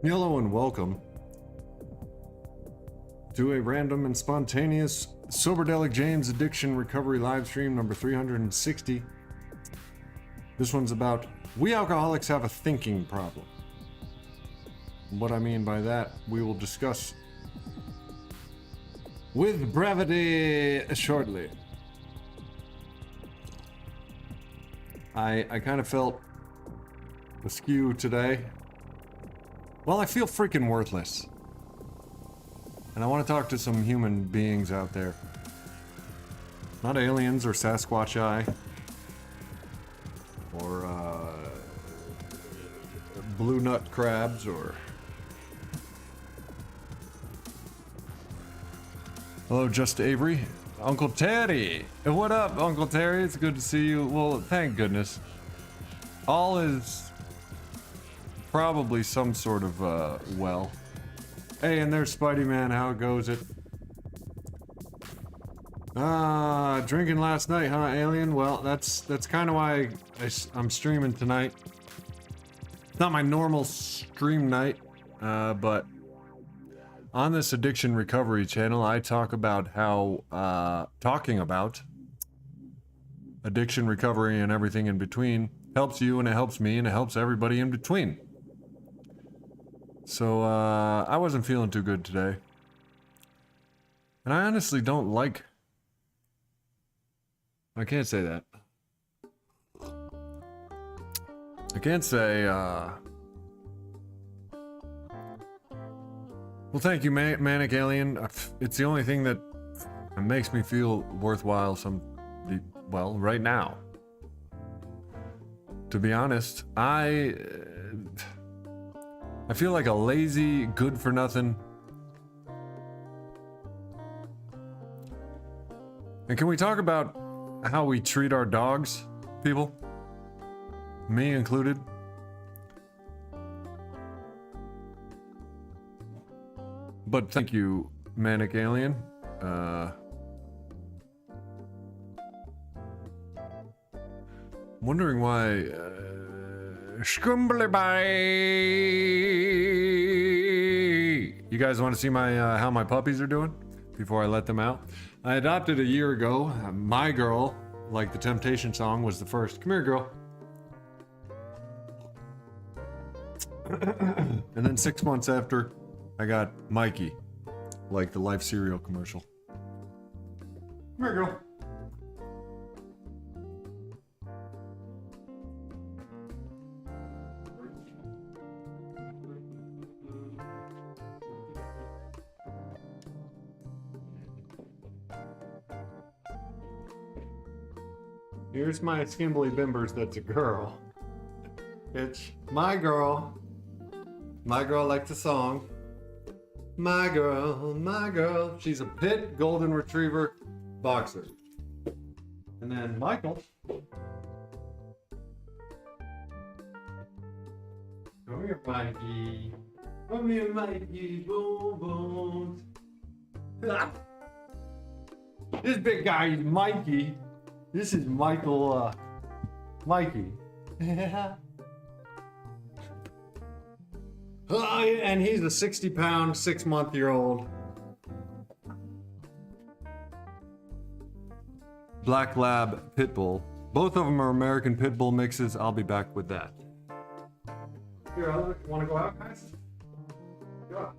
Hello and welcome to a random and spontaneous Soberdelic James Addiction Recovery live stream number 360. This one's about we alcoholics have a thinking problem. What I mean by that, we will discuss with brevity shortly. I kind of felt askew today. Well, I feel freaking worthless. And I want to talk to some human beings out there. Not aliens or Sasquatch-eye. Or, blue nut crabs or... Hello, Just Avery. Uncle Terry. What up, Uncle Terry? It's good to see you. Well, thank goodness. All is... probably some sort of, well. Hey, and there's Spidey Man, how goes it? Drinking last night, huh, Alien? Well, that's kind of why I'm streaming tonight. It's not my normal stream night, but on this addiction recovery channel, I talk about how, talking about addiction recovery and everything in between helps you, and it helps me, and it helps everybody in between. So, I wasn't feeling too good today. And I honestly don't like... I can't say that. I can't say, Well, thank you, Manic Alien. It's the only thing that makes me feel worthwhile well, right now. To be honest, I feel like a lazy, good-for-nothing. And can we talk about how we treat our dogs, people? Me included. But thank you, Manic Alien. Wondering why... Scumbly bye. You guys want to see my how my puppies are doing before I let them out? I adopted a year ago. My girl, like the Temptation song, was the first. Come here, girl. And then 6 months after, I got Mikey, like the Life cereal commercial. Come here, girl. Here's my skimbly bimbers that's a girl. It's my girl. My girl likes the song. My girl, my girl. She's a pit golden retriever boxer. And then Michael. Come here, Mikey. Come here, Mikey. Boom, boom. This big guy is Mikey. This is Michael, Mikey. Oh, and he's a 60-pound, 6-month-old Black Lab Pit Bull. Both of them are American Pit Bull mixes. I'll be back with that. Here, want to go out, guys? Go out.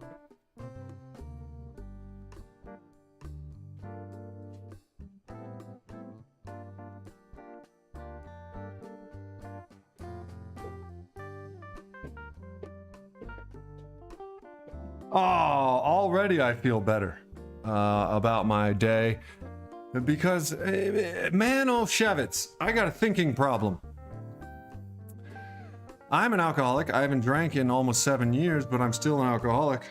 Oh, already I feel better about my day because, man, oh Shevitz, I got a thinking problem. I'm an alcoholic. I haven't drank in almost 7 years, but I'm still an alcoholic.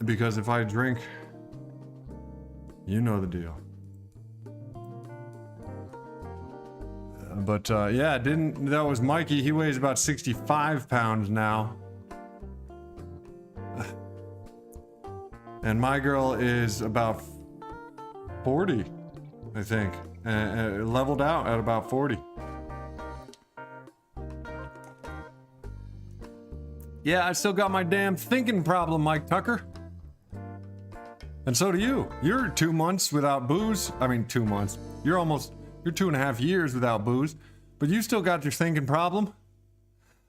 Because if I drink, you know the deal. But yeah, that was Mikey. He weighs about 65 pounds now. And my girl is about 40, I think. Leveled out at about 40. Yeah, I still got my damn thinking problem, Mike Tucker. And so do you. You're 2 months without booze. I mean, 2 months. You're 2.5 years without booze, but you still got your thinking problem.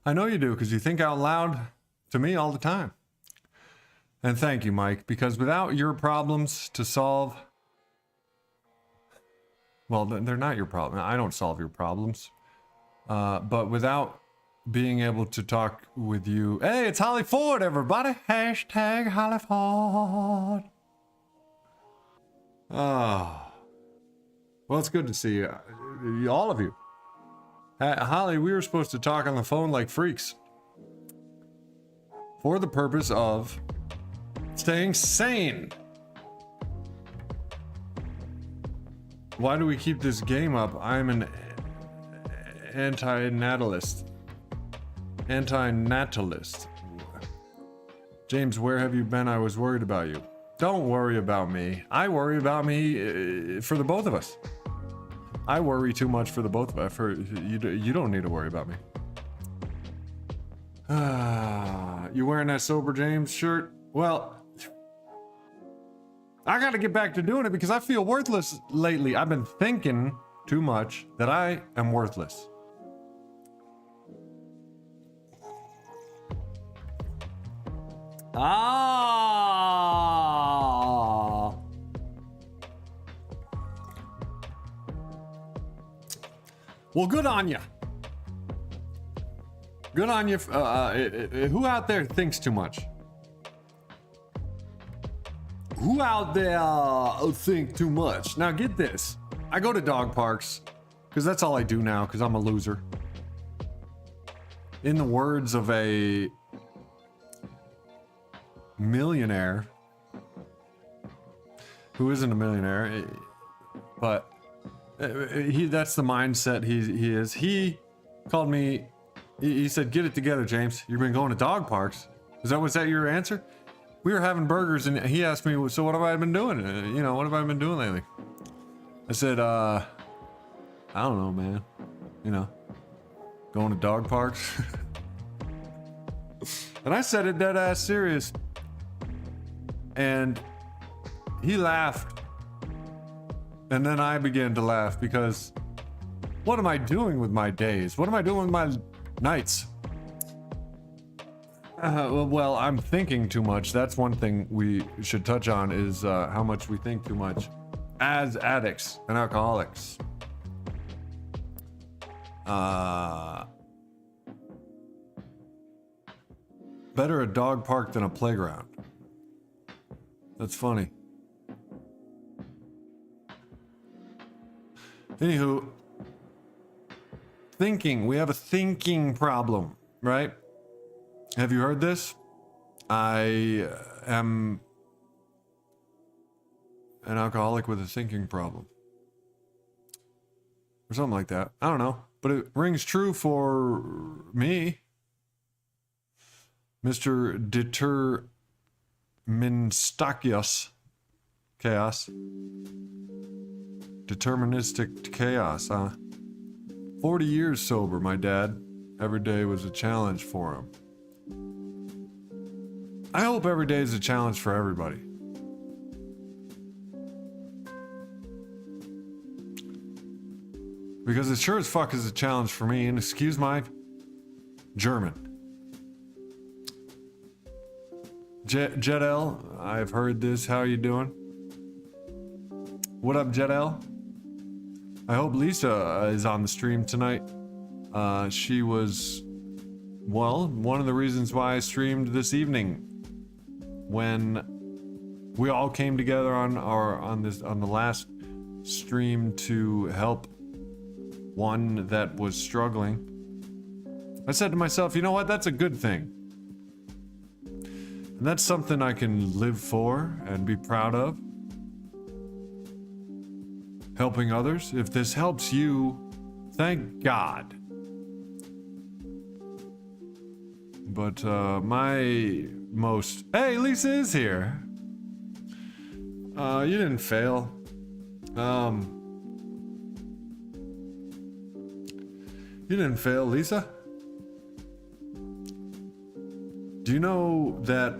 I know you do, because you think out loud to me all the time. And thank you, Mike, because without your problems to solve, well, they're not your problem. I don't solve your problems. But without being able to talk with you, hey, it's Holly Ford, everybody. Hashtag Holly Ford. Oh, well, it's good to see you, all of you. Holly, we were supposed to talk on the phone like freaks for the purpose of staying sane. Why do we keep this game up? I'm an anti-natalist. James, where have you been? I was worried about you. Don't worry about me. I worry about me for the both of us. I worry too much for the both of us. You don't need to worry about me. You wearing that Sober James shirt? Well, I gotta get back to doing it because I feel worthless lately. I've been thinking too much that I am worthless. Well, good on you. Good on you. Who out there thinks too much? Who out there think too much? Now get this. I go to dog parks because that's all I do now because I'm a loser. In the words of a millionaire who isn't a millionaire, but that's the mindset he is. He called me, he said, get it together, James. You've been going to dog parks. Was that your answer? We were having burgers and he asked me, so what have I been doing? What have I been doing lately? I said, I don't know, man. Going to dog parks. And I said it dead ass serious. And he laughed. And then I began to laugh because what am I doing with my days? What am I doing with my nights? Well, I'm thinking too much. That's one thing we should touch on is how much we think too much as addicts and alcoholics. Better a dog park than a playground. That's funny. Anywho, thinking. We have a thinking problem, right? Have you heard this? I am an alcoholic with a thinking problem. Or something like that. I don't know. But it rings true for me. Mr. Deterministakios Chaos. Deterministic chaos, huh? 40 years sober, my dad. Every day was a challenge for him. I hope every day is a challenge for everybody. Because it sure as fuck is a challenge for me, and excuse my German. Jedel, I've heard this. How you doing? What up, Jedel? I hope Lisa is on the stream tonight. She was, well, one of the reasons why I streamed this evening when we all came together on the last stream to help one that was struggling. I said to myself, you know what? That's a good thing. And that's something I can live for and be proud of. Helping others. If this helps you, thank God. But hey, Lisa is here. You didn't fail. You didn't fail, Lisa. Do you know that,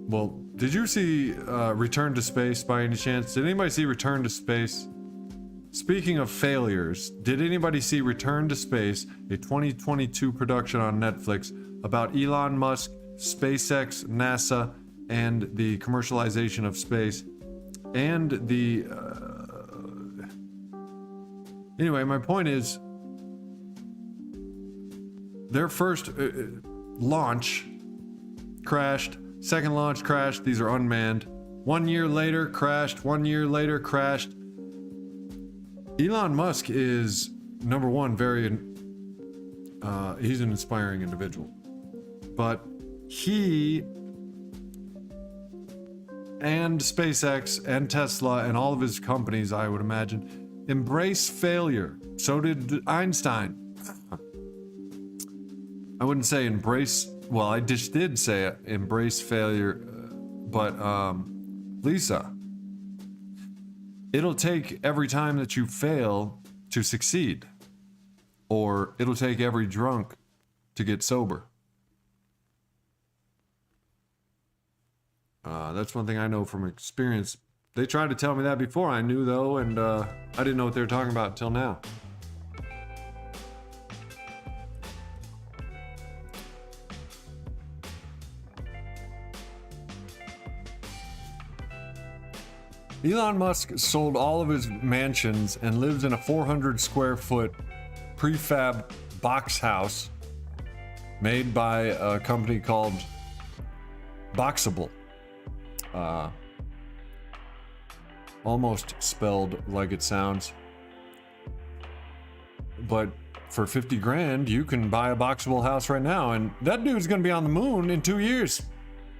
well, did you see Return to Space by any chance? Did anybody see Return to Space? Speaking of failures, did anybody see Return to Space, a 2022 production on Netflix about Elon Musk, SpaceX, NASA, and the commercialization of space, and the... Anyway, my point is, their first launch crashed, second launch crashed, these are unmanned. 1 year later, crashed, 1 year later, crashed. Elon Musk is, number one, he's an inspiring individual. But he and SpaceX and Tesla and all of his companies, I would imagine, embrace failure. So did Einstein. I wouldn't say embrace, well, I just did say it, embrace failure, but Lisa, it'll take every time that you fail to succeed, or it'll take every drunk to get sober. That's one thing I know from experience. They tried to tell me that before I knew, though, and I didn't know what they were talking about until now. Elon Musk sold all of his mansions and lives in a 400 square foot prefab box house made by a company called Boxable. Almost spelled like it sounds. But for 50 grand, you can buy a Boxable house right now, and that dude's gonna be on the moon in 2 years.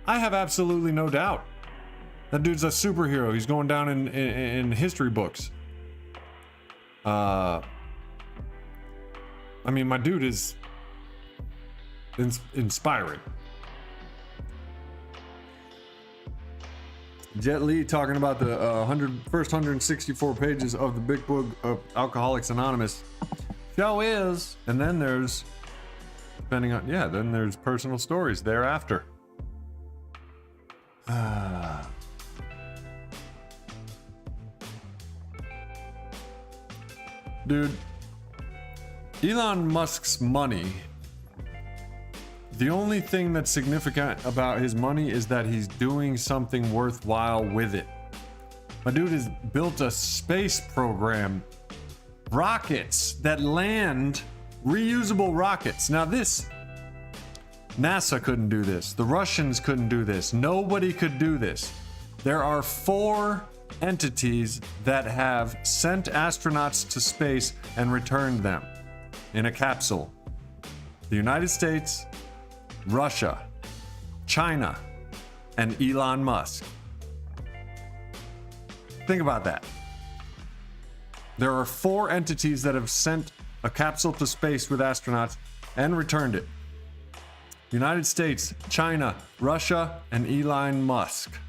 I have absolutely no doubt. That dude's a superhero. He's going down in history books. I mean, my dude is inspiring. Jet Li talking about the first 164 pages of the big book of Alcoholics Anonymous. Show is. And then there's, depending on, yeah, then there's personal stories thereafter. Dude, Elon Musk's money, the only thing that's significant about his money is that he's doing something worthwhile with it. My dude has built a space program, rockets that land, reusable rockets. Now this, NASA couldn't do this. The Russians couldn't do this. Nobody could do this. There are 4 entities that have sent astronauts to space and returned them in a capsule. The United States, Russia, China, and Elon Musk. Think about that. There are 4 entities that have sent a capsule to space with astronauts and returned it. United States, China, Russia, and Elon Musk.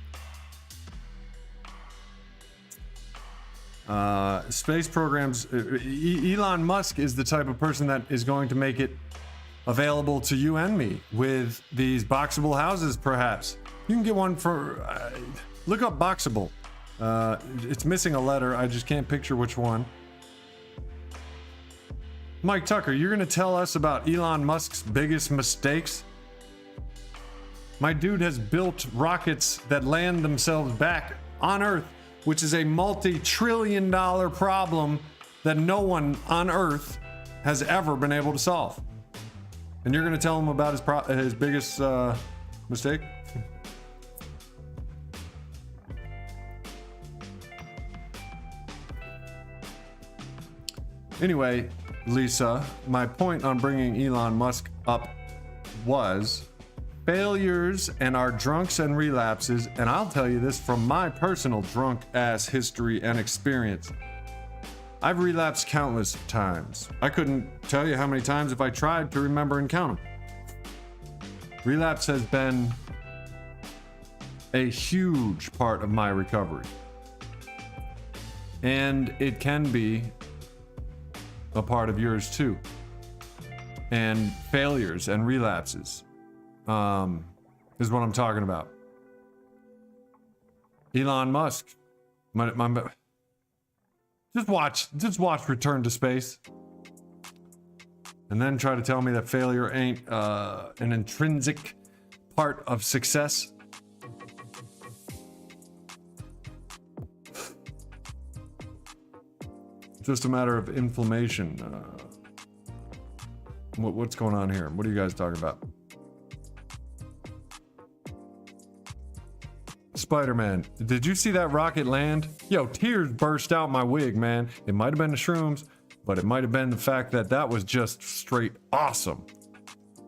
Space programs, Elon Musk is the type of person that is going to make it available to you and me with these Boxable houses, perhaps. You can get one for, look up Boxable. It's missing a letter, I just can't picture which one. Mike Tucker, you're gonna tell us about Elon Musk's biggest mistakes? My dude has built rockets that land themselves back on Earth, which is a multi-trillion-dollar problem that no one on Earth has ever been able to solve. And you're gonna tell him about his biggest mistake? Anyway, Lisa, my point on bringing Elon Musk up was failures and our drunks and relapses, and I'll tell you this from my personal drunk ass history and experience. I've relapsed countless times. I couldn't tell you how many times if I tried to remember and count them. Relapse has been a huge part of my recovery. And it can be a part of yours too. And failures and relapses. is what I'm talking about. Elon Musk. Just watch Return to Space. And then try to tell me that failure ain't an intrinsic part of success. Just a matter of inflammation. What's going on here? What are you guys talking about? Spider-Man, did you see that rocket land? Yo, tears burst out my wig, man. It might have been the shrooms, but it might have been the fact that that was just straight awesome.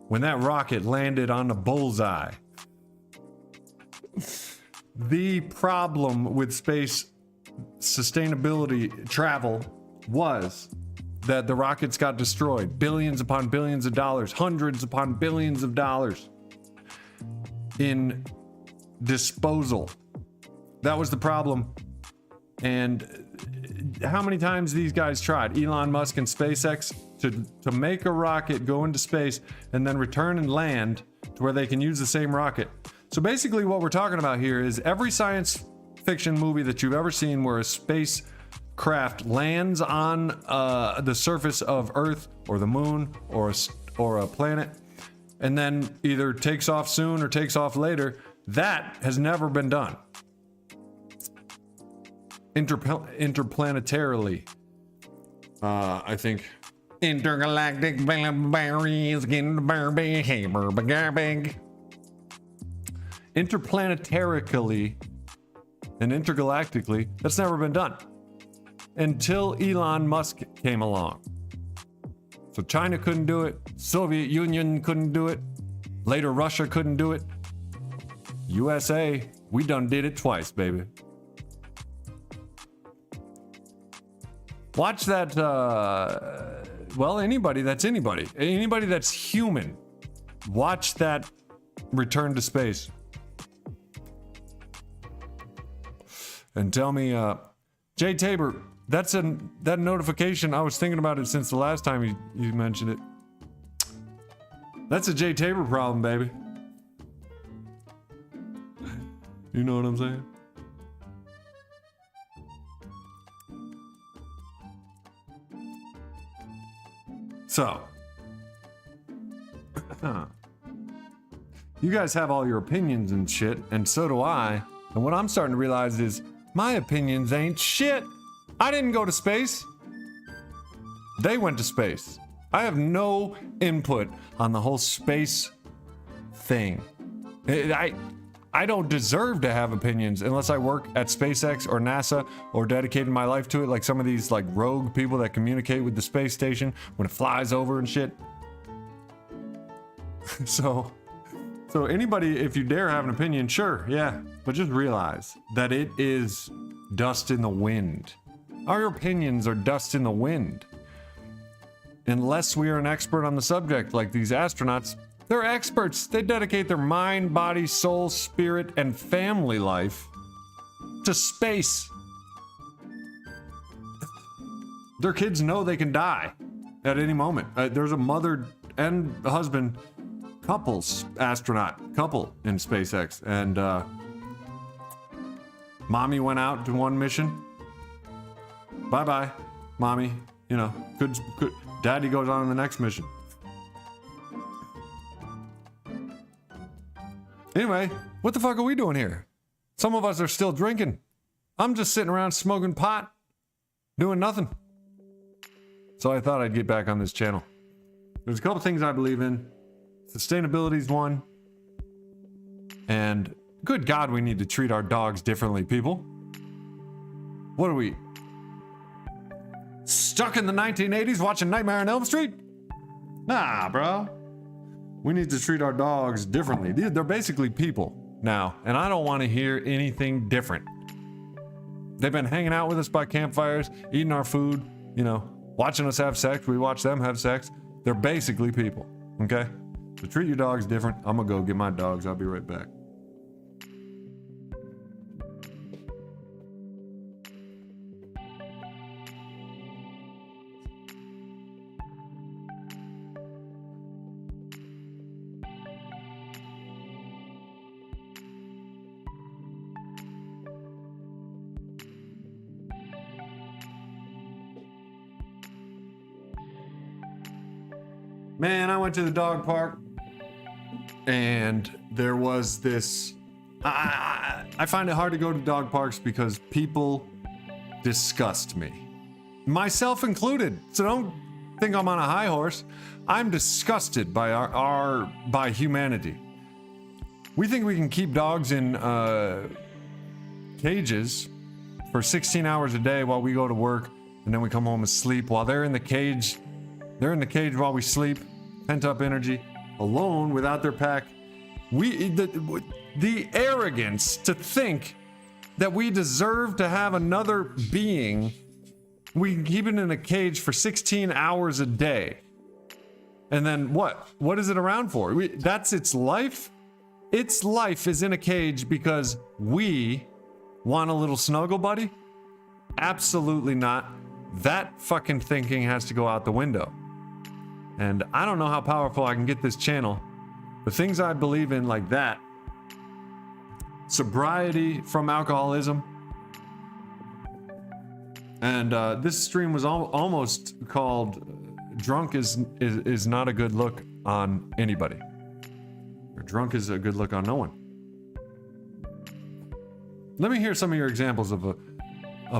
When that rocket landed on the bullseye. The problem with space sustainability travel was that the rockets got destroyed. Billions upon billions of dollars, hundreds upon billions of dollars in disposal. That was the problem. And how many times these guys tried, Elon Musk and SpaceX, to make a rocket go into space and then return and land to where they can use the same rocket. So basically what we're talking about here is every science fiction movie that you've ever seen where a spacecraft lands on the surface of Earth or the moon or a planet and then either takes off soon or takes off later, that has never been done. Interplanetarily, I think. Intergalactic berries interplanetarily and intergalactically, that's never been done until Elon Musk came along. So China couldn't do it, Soviet Union couldn't do it, later Russia couldn't do it. USA, we done did it twice, baby. Watch that, well, anybody that's human, watch that Return to Space. And tell me, Jay Tabor, that notification, I was thinking about it since the last time you mentioned it. That's a Jay Tabor problem, baby. You know what I'm saying? So, you guys have all your opinions and shit, and so do I. And what I'm starting to realize is my opinions ain't shit. I didn't go to space. They went to space. I have no input on the whole space thing. I don't deserve to have opinions unless I work at SpaceX or NASA or dedicated my life to it, like some of these like rogue people that communicate with the space station when it flies over and shit. So anybody, if you dare have an opinion, sure, yeah, but just realize that it is dust in the wind. Our opinions are dust in the wind. Unless we are an expert on the subject, like these astronauts, they're experts. They dedicate their mind, body, soul, spirit, and family life to space. Their kids know they can die at any moment. There's a mother and a husband astronaut couple in SpaceX, and mommy went out to one mission. Bye-bye, mommy. You know, good. Daddy goes on to the next mission. Anyway, what the fuck are we doing here? Some of us are still drinking. I'm just sitting around smoking pot, doing nothing. So I thought I'd get back on this channel. There's a couple things I believe in. Sustainability's one. And good God, we need to treat our dogs differently, people. What are we? Stuck in the 1980s watching Nightmare on Elm Street? Nah, bro. We need to treat our dogs differently. They're basically people now, and I don't want to hear anything different. They've been hanging out with us by campfires, eating our food, you know, watching us have sex. We watch them have sex. They're basically people, okay? So treat your dogs different. I'm gonna go get my dogs. I'll be right back. Man, I went to the dog park and there was this. I find it hard to go to dog parks because people disgust me, myself included. So don't think I'm on a high horse. I'm disgusted by by humanity. We think we can keep dogs in cages for 16 hours a day while we go to work, and then we come home and sleep while they're in the cage. They're in the cage while we sleep, pent up energy, alone without their pack. The arrogance to think that we deserve to have another being. We can keep it in a cage for 16 hours a day. And then what? What is it around for? That's its life? Its life is in a cage because we want a little snuggle buddy? Absolutely not. That fucking thinking has to go out the window. And I don't know how powerful I can get this channel. The things I believe in like that, sobriety from alcoholism, and this stream was almost called "Drunk is not a good look on anybody," or "Drunk is a good look on no one." Let me hear some of your examples of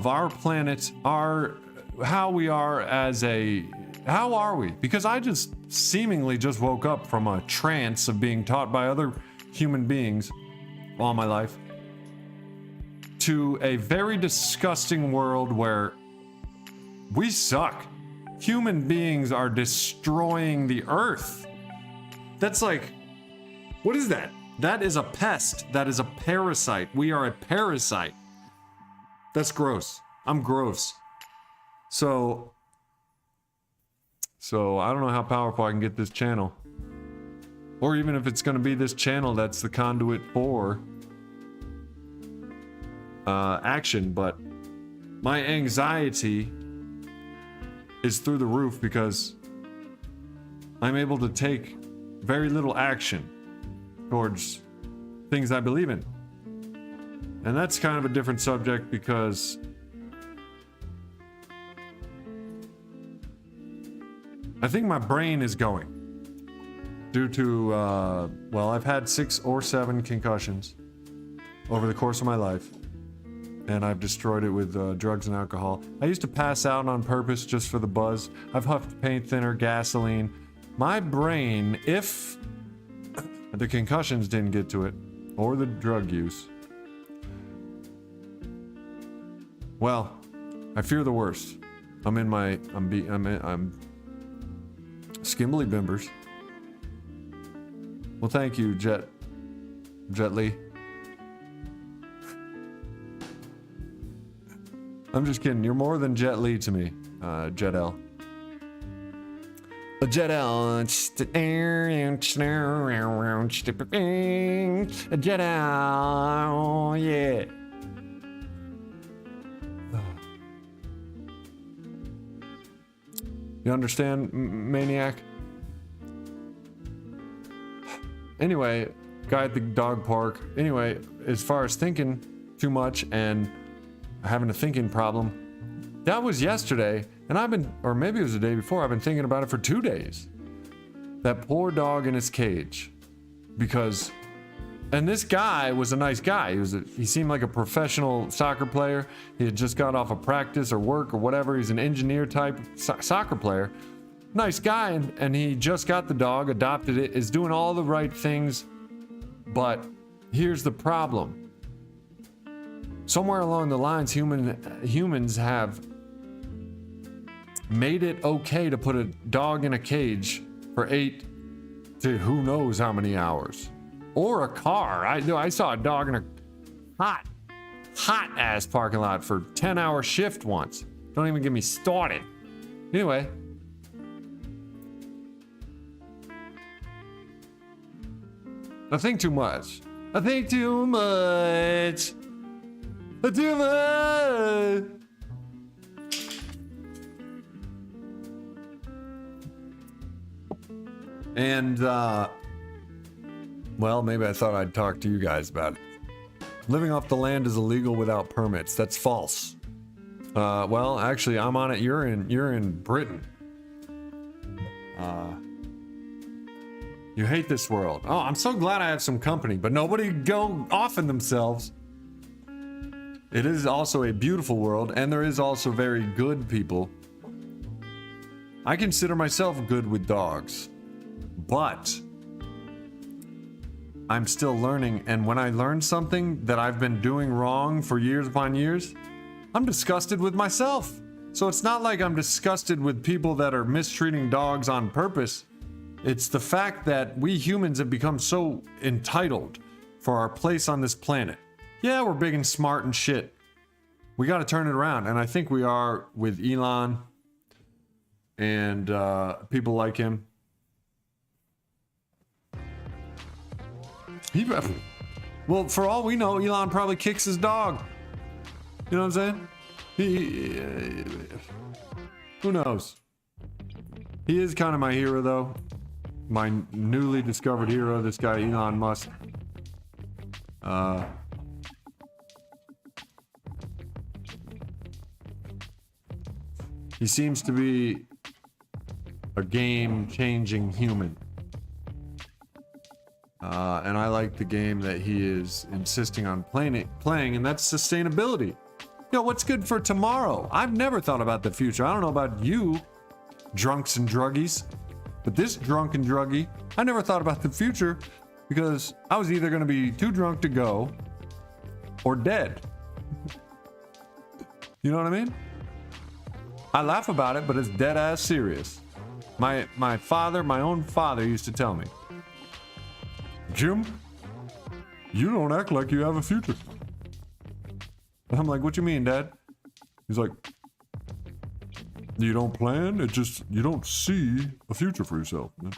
our planet, how we are as a. How are we? Because I just seemingly just woke up from a trance of being taught by other human beings all my life to a very disgusting world where we suck. Human beings are destroying the earth. That's like, what is that? That is a pest. That is a parasite. We are a parasite. That's gross. I'm gross. So I don't know how powerful I can get this channel. Or even if it's going to be this channel that's the conduit for action, but my anxiety is through the roof because I'm able to take very little action towards things I believe in. And that's kind of a different subject because I think my brain is going due to, well, I've had 6 or 7 concussions over the course of my life, and I've destroyed it with drugs and alcohol. I used to pass out on purpose just for the buzz. I've huffed paint thinner, gasoline. My brain, if the concussions didn't get to it, or the drug use, well, I fear the worst. I'm skimbly bimbers. Well, thank you, Jet Li. I'm just kidding. You're more than Jet Li to me, Jet L. Jet L. Jet L. Yeah. You understand, maniac? Anyway, guy at the dog park. Anyway, as far as thinking too much and having a thinking problem, that was yesterday, and I've been, or maybe it was the day before, I've been thinking about it for 2 days. That poor dog in his cage. Because, and this guy was a nice guy. He seemed like a professional soccer player. He had just got off of practice or work or whatever. He's an engineer type soccer player. Nice guy, and he just got the dog, adopted it, is doing all the right things. But here's the problem. Somewhere along the lines, humans have made it okay to put a dog in a cage for 8 to who knows how many hours. Or a car. I saw a dog in a hot ass parking lot for 10-hour shift once. Don't even get me started. Anyway. I think too much. I think too much. Too much. And, well, maybe I thought I'd talk to you guys about it. Living off the land is illegal without permits. That's false. Well, actually, I'm on it. You're in Britain. You hate this world. Oh, I'm so glad I have some company, but nobody go off in themselves. It is also a beautiful world, and there is also very good people. I consider myself good with dogs, but I'm still learning, and when I learn something that I've been doing wrong for years upon years, I'm disgusted with myself. So it's not like I'm disgusted with people that are mistreating dogs on purpose. It's the fact that we humans have become so entitled for our place on this planet. Yeah, we're big and smart and shit. We got to turn it around, and I think we are with Elon and people like him. Well, for all we know, Elon probably kicks his dog. You know what I'm saying? Who knows? He is kind of my hero, though. My newly discovered hero, this guy Elon Musk. He seems to be a game-changing human. And I like the game that he is insisting on playing, and that's sustainability. You know, what's good for tomorrow? I've never thought about the future. I don't know about you, drunks and druggies, but this drunk and druggie, I never thought about the future because I was either going to be too drunk to go or dead. You know what I mean? I laugh about it, but it's dead ass serious. My own father used to tell me, Jim, you don't act like you have a future. And I'm like, what you mean, Dad? He's like, you don't plan, you don't see a future for yourself. And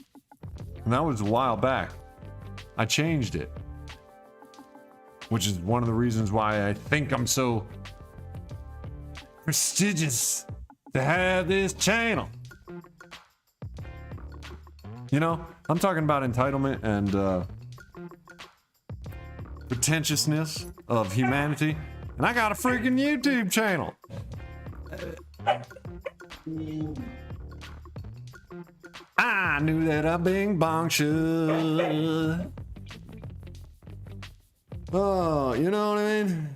that was a while back. I changed it. Which is one of the reasons why I think I'm so prestigious to have this channel. You know, I'm talking about entitlement and pretentiousness of humanity. And I got a freaking YouTube channel. I knew that a bing bong should. Oh, you know what I mean?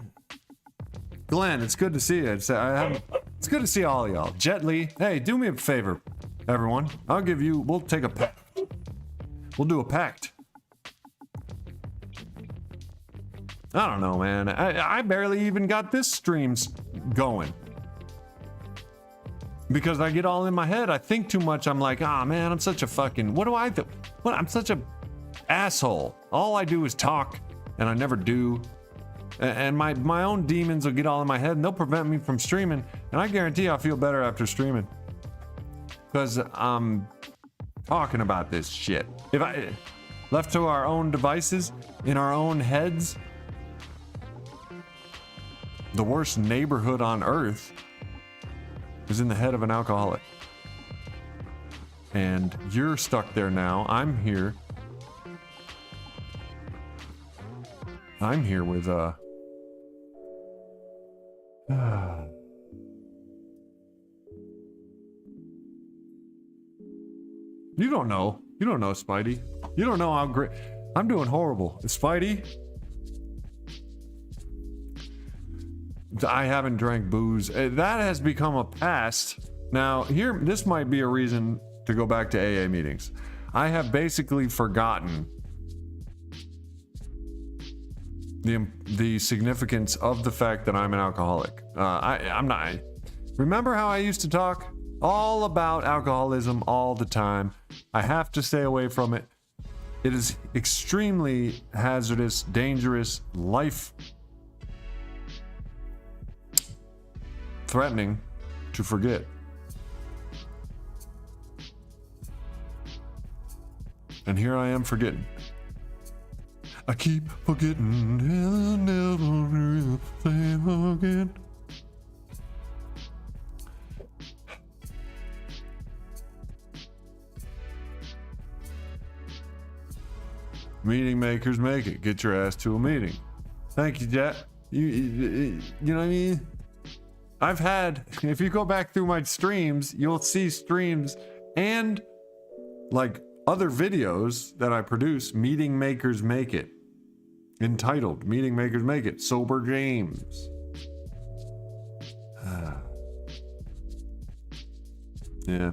Glenn, it's good to see you. It's good to see all of y'all. Jet Li, hey, do me a favor, everyone. We'll take a pact. We'll do a pact. I don't know, man. I barely even got this streams going. Because I get all in my head. I think too much. I'm like, man, I'm such a fucking... What do I do? What? I'm such a asshole. All I do is talk, and I never do. And my own demons will get all in my head, and they'll prevent me from streaming. And I guarantee I'll feel better after streaming. Because I'm talking about this shit. If I... Left to our own devices, in our own heads... The worst neighborhood on earth is in the head of an alcoholic. And you're stuck there now. I'm here. I'm here with you don't know. You don't know, Spidey. You don't know how great. I'm doing horrible. Spidey, I haven't drank booze. That has become a past. Now, this might be a reason to go back to AA meetings. I have basically forgotten the significance of the fact that I'm an alcoholic. I'm not. Remember how I used to talk all about alcoholism all the time? I have to stay away from it. It is extremely hazardous, dangerous, life threatening to forget. And here I am forgetting. I keep forgetting, and I never will say again. Meeting makers make it. Get your ass to a meeting. Thank you, Jet. You know what I mean? I've had, if you go back through my streams, you'll see streams and like other videos that I produce, Meeting Makers Make It, entitled Meeting Makers Make It, Sober James. Yeah.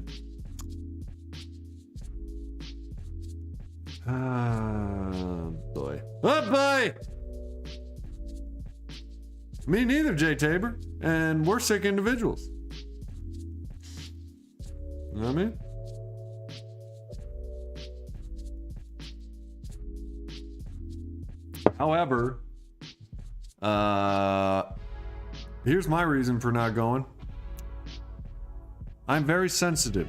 Boy. Oh, boy! Me neither, Jay Tabor. And we're sick individuals. You know what I mean? However, here's my reason for not going. I'm very sensitive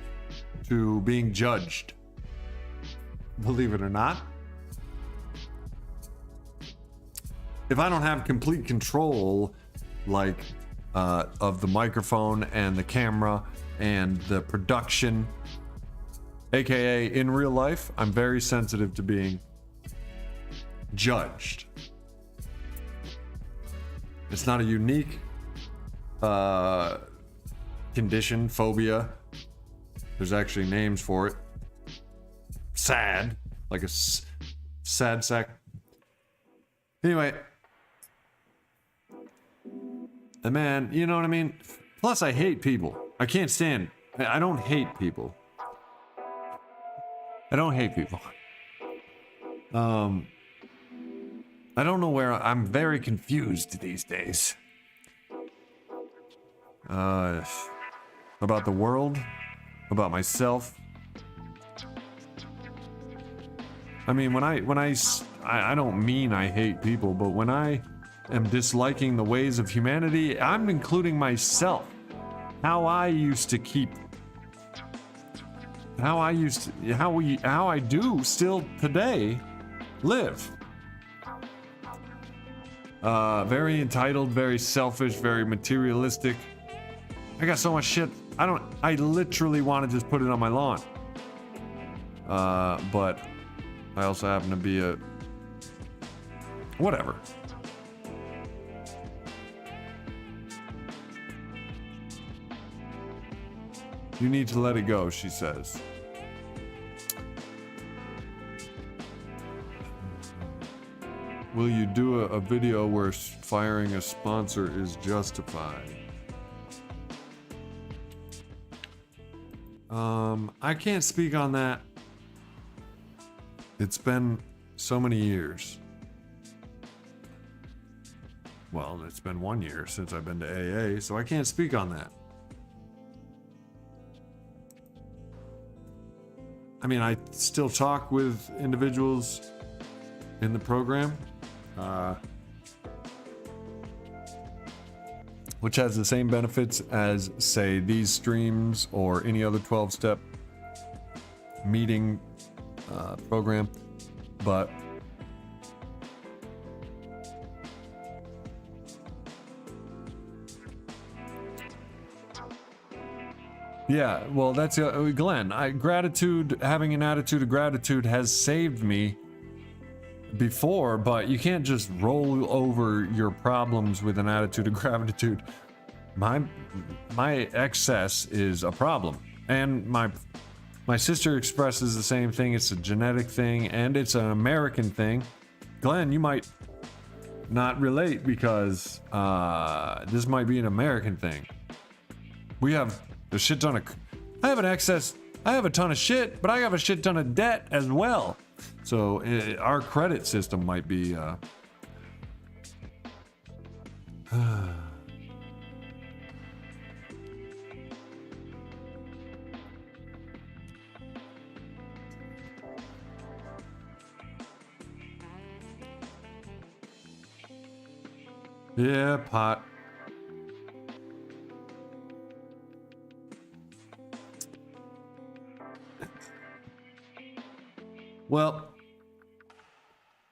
to being judged. Believe it or not. If I don't have complete control, like, of the microphone and the camera and the production, aka in real life, I'm very sensitive to being judged. It's not a unique condition, phobia. There's actually names for it. Sad, like a sad sack. Anyway, and man, you know what I mean? Plus, I hate people. I can't stand. I don't hate people. I don't hate people. I don't know where I'm very confused these days. About the world, about myself. I mean, when I don't mean I hate people, but when I am disliking the ways of humanity, I'm including myself. How I do still today live. Very entitled, very selfish, very materialistic. I got so much shit. I literally want to just put it on my lawn. But I also happen to be a whatever. You need to let it go, she says. Will you do a video where firing a sponsor is justified? I can't speak on that. It's been so many years. Well, it's been 1 year since I've been to AA, so I can't speak on that. I mean, I still talk with individuals in the program, which has the same benefits as, say, these streams or any other 12-step meeting program, but yeah, well, that's Glenn. Having an attitude of gratitude has saved me before, but you can't just roll over your problems with an attitude of gratitude. My excess is a problem, and my sister expresses the same thing. It's a genetic thing, and it's an American thing. Glenn, you might not relate because this might be an American thing. We have a shit ton of. I have a ton of shit, but I have a shit ton of debt as well. So our credit system might be. Yeah, pot. Well,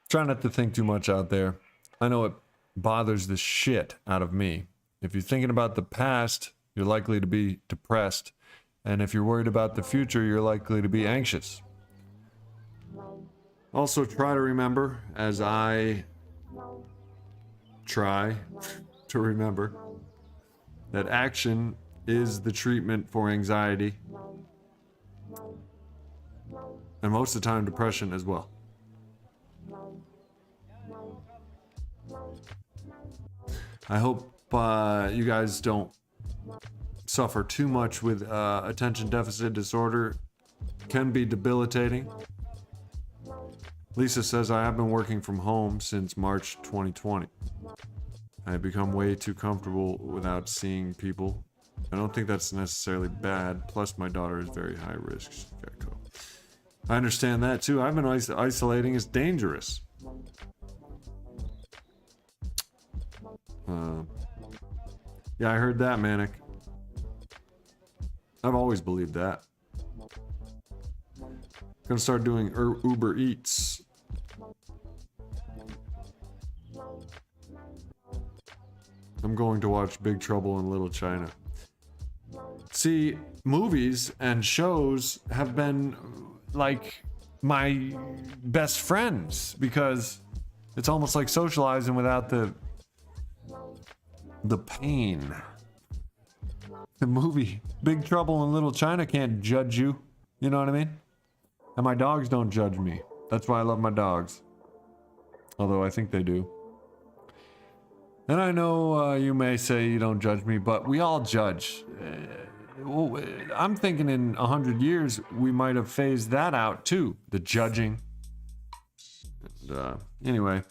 try not to think too much out there. I know it bothers the shit out of me. If you're thinking about the past, you're likely to be depressed. And if you're worried about the future, you're likely to be anxious. Also, try to remember, as I try to remember, that action is the treatment for anxiety. And most of the time, depression as well. I hope you guys don't suffer too much with attention deficit disorder. Can be debilitating. Lisa says, I have been working from home since March 2020. I have become way too comfortable without seeing people. I don't think that's necessarily bad. Plus, my daughter is very high risk. Okay, cool. I understand that too. I've been isolating. It's dangerous. Yeah, I heard that, Manic. I've always believed that. Gonna start doing Uber Eats. I'm going to watch Big Trouble in Little China. See, movies and shows have been like my best friends because it's almost like socializing without the pain. The movie Big Trouble in Little China can't judge you. You know what I mean? And my dogs don't judge me. That's why I love my dogs. Although I think they do. And I know you may say you don't judge me, but we all judge. I'm thinking in 100 years, we might have phased that out too. The judging. And, anyway,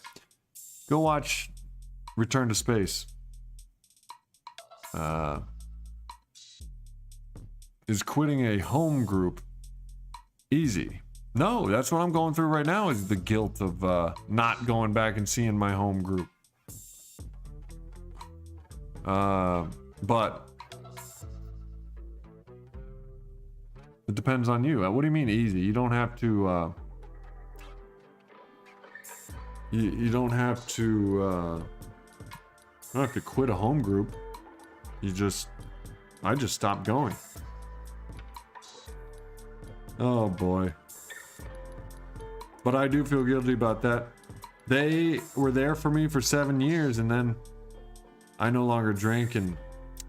go watch Return to Space. Is quitting a home group easy? No, that's what I'm going through right now, is the guilt of not going back and seeing my home group. But it depends on you. What do you mean easy? You don't have to you don't have to quit a home group. I just stopped going. Oh boy. But I do feel guilty about that. They were there for me for 7 years and then I no longer drink,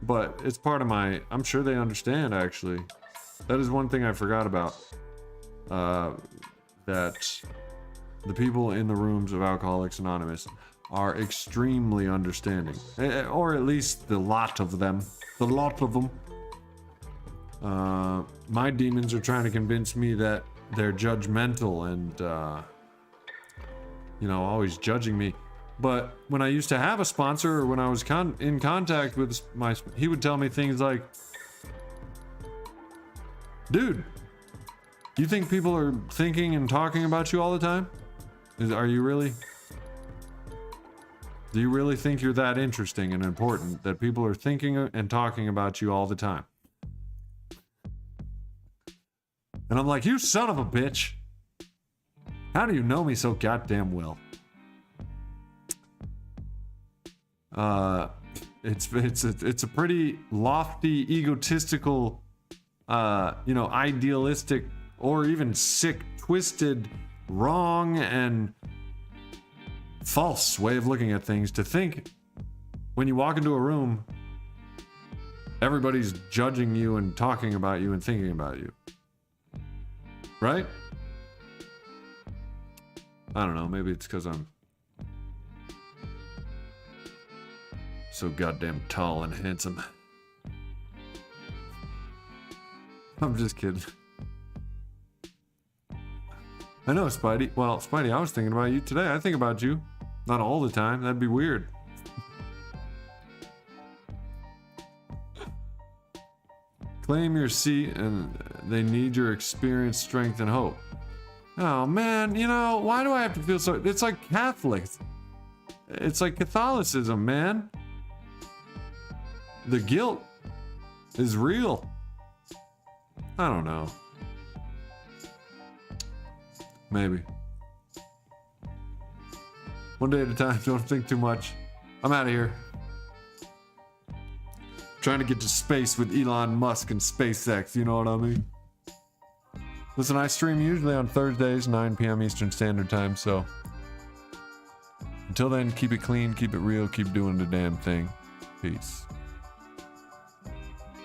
but it's part of my, I'm sure they understand actually. That is one thing I forgot about. That the people in the rooms of Alcoholics Anonymous are extremely understanding. Or at least the lot of them. The lot of them. My demons are trying to convince me that they're judgmental and, always judging me. But when I used to have a sponsor, or when I was in contact with he would tell me things like, dude, you think people are thinking and talking about you all the time? Are you really? Do you really think you're that interesting and important that people are thinking and talking about you all the time? And I'm like, you son of a bitch. How do you know me so goddamn well? It's a pretty lofty, egotistical, idealistic, or even sick, twisted, wrong, and false way of looking at things to think when you walk into a room, everybody's judging you and talking about you and thinking about you. Right? I don't know, maybe it's because I'm so goddamn tall and handsome. I'm just kidding. I know, Spidey. Well, Spidey, I was thinking about you today. I think about you. Not all the time. That'd be weird. Claim your seat, and they need your experience, strength, and hope. Oh, man, why do I have to feel so... It's like Catholics. It's like Catholicism, man. The guilt is real. I don't know. Maybe. One day at a time, don't think too much. I'm out of here. Trying to get to space with Elon Musk and SpaceX, you know what I mean? Listen, I stream usually on Thursdays, 9 p.m. Eastern Standard Time, so... Until then, keep it clean, keep it real, keep doing the damn thing. Peace.